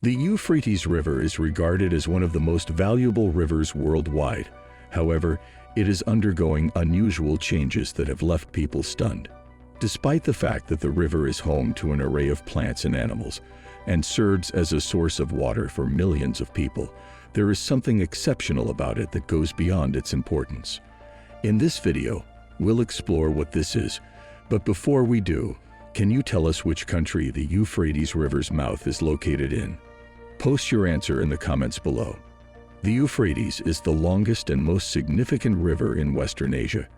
The Euphrates River is regarded as one of the most valuable rivers worldwide. However, it is undergoing unusual changes that have left people stunned. Despite the fact that the river is home to an array of plants and animals and serves as a source of water for millions of people, there is something exceptional about it that goes beyond its importance. In this video, we'll explore what this is, but before we do, can you tell us which country the Euphrates River's mouth is located in? Post your answer in the comments below. The Euphrates is the longest and most significant river in Western Asia.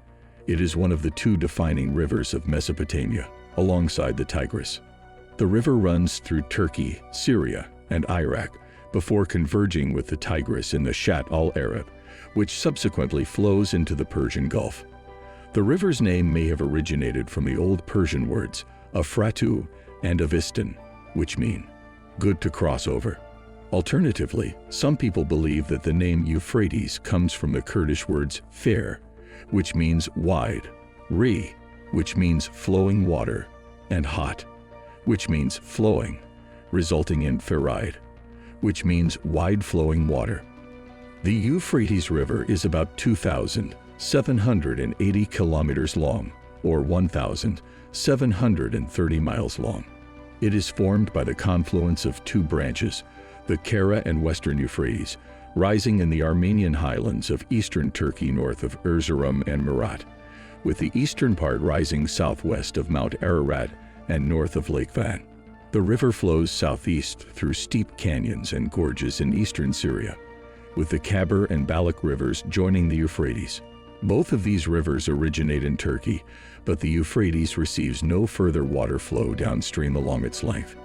It is one of the two defining rivers of Mesopotamia, alongside the Tigris. The river runs through Turkey, Syria, and Iraq before converging with the Tigris in the Shatt al-Arab, which subsequently flows into the Persian Gulf. The river's name may have originated from the Old Persian words Afratu and Avistan, which mean good to cross over. Alternatively, some people believe that the name Euphrates comes from the Kurdish words fair, which means wide, re, which means flowing water, and hot, which means flowing, resulting in farid, which means wide-flowing water. The Euphrates River is about 2,780 kilometers long, or 1,730 miles long. It is formed by the confluence of two branches, the Kara and Western Euphrates, rising in the Armenian highlands of eastern Turkey north of Erzurum and Murat, with the eastern part rising southwest of Mount Ararat and north of Lake Van. The river flows southeast through steep canyons and gorges in eastern Syria, with the Khabur and Balık rivers joining the Euphrates. Both of these rivers originate in Turkey, but the Euphrates receives no further water flow downstream along its length.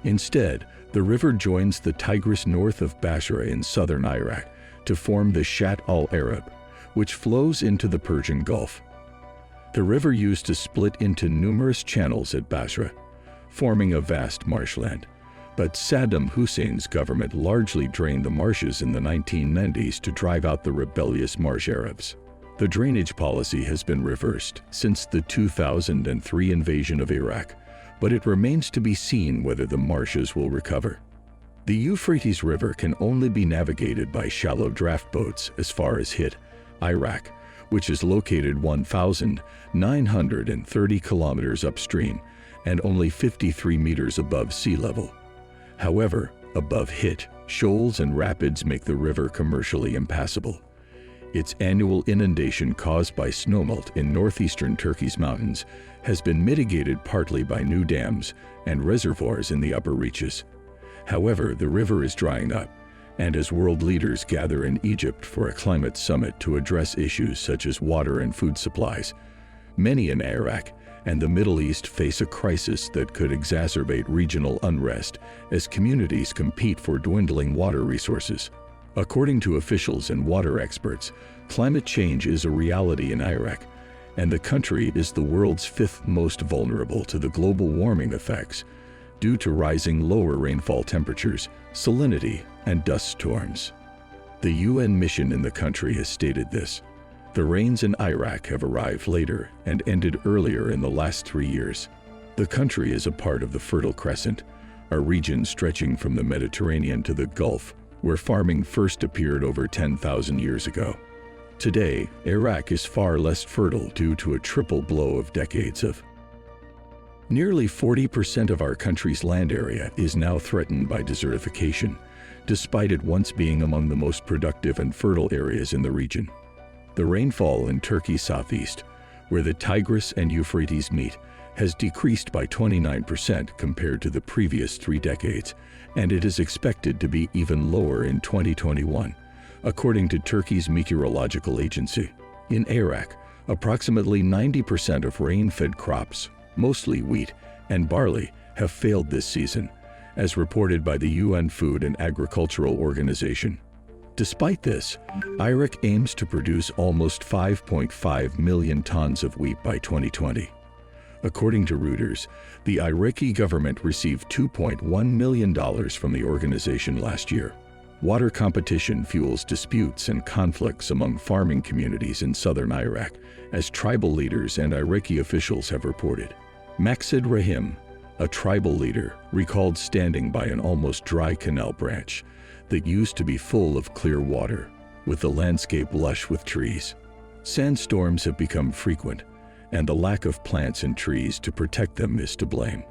Instead, the river joins the Tigris north of Basra in southern Iraq to form the Shatt al-Arab, which flows into the Persian Gulf. The river used to split into numerous channels at Basra, forming a vast marshland, but Saddam Hussein's government largely drained the marshes in the 1990s to drive out the rebellious Marsh Arabs. The drainage policy has been reversed since the 2003 invasion of Iraq, but it remains to be seen whether the marshes will recover. The Euphrates River can only be navigated by shallow draft boats as far as Hit, Iraq, which is located 1,930 kilometers upstream and only 53 meters above sea level. However, above Hit, shoals and rapids make the river commercially impassable. Its annual inundation caused by snowmelt in northeastern Turkey's mountains has been mitigated partly by new dams and reservoirs in the upper reaches. However, the river is drying up, and as world leaders gather in Egypt for a climate summit to address issues such as water and food supplies, many in Iraq and the Middle East face a crisis that could exacerbate regional unrest as communities compete for dwindling water resources. According to officials and water experts, climate change is a reality in Iraq, and the country is the world's fifth most vulnerable to the global warming effects due to rising lower rainfall temperatures, salinity, and dust storms. The UN mission in the country has stated this. The rains in Iraq have arrived later and ended earlier in the last 3 years. The country is a part of the Fertile Crescent, a region stretching from the Mediterranean to the Gulf, where farming first appeared over 10,000 years ago. Today, Iraq is far less fertile due to a triple blow of decades of. Nearly 40% of our country's land area is now threatened by desertification, despite it once being among the most productive and fertile areas in the region. The rainfall in Turkey's southeast, where the Tigris and Euphrates meet, has decreased by 29% compared to the previous 3 decades, and it is expected to be even lower in 2021, according to Turkey's meteorological agency. In Iraq, approximately 90% of rain-fed crops, mostly wheat and barley, have failed this season, as reported by the UN Food and Agricultural Organization. Despite this, Iraq aims to produce almost 5.5 million tons of wheat by 2020. According to Reuters, the Iraqi government received $2.1 million from the organization last year. Water competition fuels disputes and conflicts among farming communities in southern Iraq, as tribal leaders and Iraqi officials have reported. Maqsad Rahim, A tribal leader recalled standing by an almost dry canal branch that used to be full of clear water, with the landscape lush with trees. Sandstorms have become frequent, and the lack of plants and trees to protect them is to blame.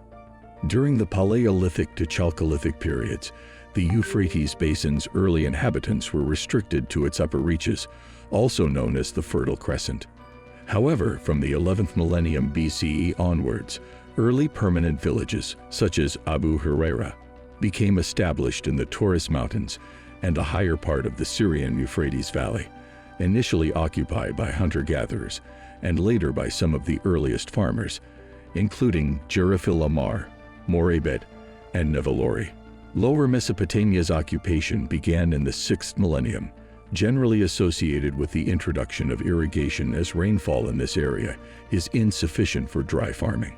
During the Paleolithic to Chalcolithic periods, the Euphrates Basin's early inhabitants were restricted to its upper reaches, also known as the Fertile Crescent. However, from the 11th millennium BCE onwards, early permanent villages, such as Abu Huraira, became established in the Taurus Mountains and a higher part of the Syrian Euphrates Valley, initially occupied by hunter-gatherers and later by some of the earliest farmers, including Jerifil Amar, Morebet, and Nevalori. Lower Mesopotamia's occupation began in the 6th millennium, generally associated with the introduction of irrigation, as rainfall in this area is insufficient for dry farming.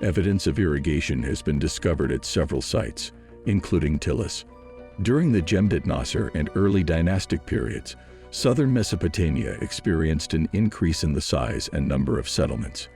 Evidence of irrigation has been discovered at several sites, including Tilis. During the Jemdet Nasser and early dynastic periods, southern Mesopotamia experienced an increase in the size and number of settlements,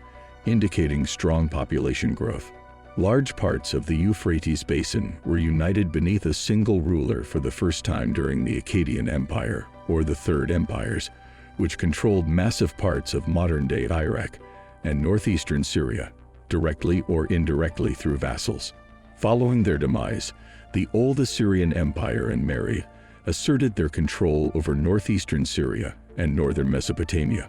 indicating strong population growth. Large parts of the Euphrates Basin were united beneath a single ruler for the first time during the Akkadian Empire, or the Third Empires, which controlled massive parts of modern-day Iraq and northeastern Syria, directly or indirectly through vassals. Following their demise, the Old Assyrian Empire and Mary asserted their control over northeastern Syria and northern Mesopotamia,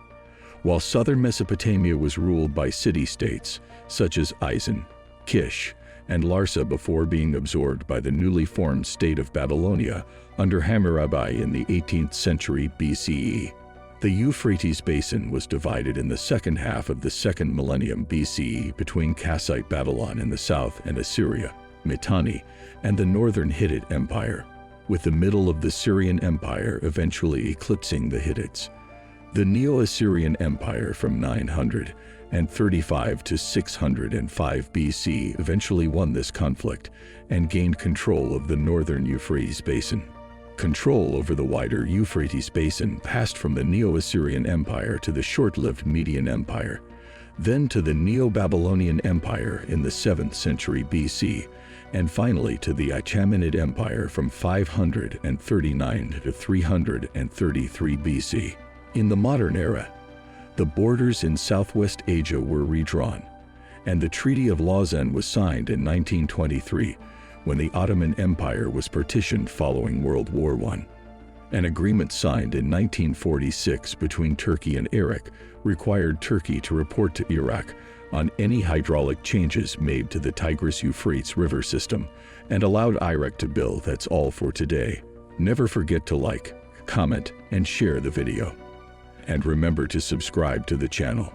while southern Mesopotamia was ruled by city-states such as Isin, Kish, and Larsa before being absorbed by the newly formed state of Babylonia under Hammurabi in the 18th century BCE. The Euphrates Basin was divided in the second half of the 2nd millennium BCE between Kassite Babylon in the south and Assyria, Mitanni, and the northern Hittite Empire, with the middle of the Syrian Empire eventually eclipsing the Hittites. The Neo-Assyrian Empire from 935 to 605 BC eventually won this conflict and gained control of the northern Euphrates Basin. Control over the wider Euphrates Basin passed from the Neo-Assyrian Empire to the short-lived Median Empire, then to the Neo-Babylonian Empire in the 7th century BC, and finally to the Achaemenid Empire from 539 to 333 BC. In the modern era, the borders in Southwest Asia were redrawn, and the Treaty of Lausanne was signed in 1923 when the Ottoman Empire was partitioned following World War I. An agreement signed in 1946 between Turkey and Iraq required Turkey to report to Iraq on any hydraulic changes made to the Tigris-Euphrates River system and allowed Iraq to build. That's all for today. Never forget to like, comment, and share the video. And remember to subscribe to the channel.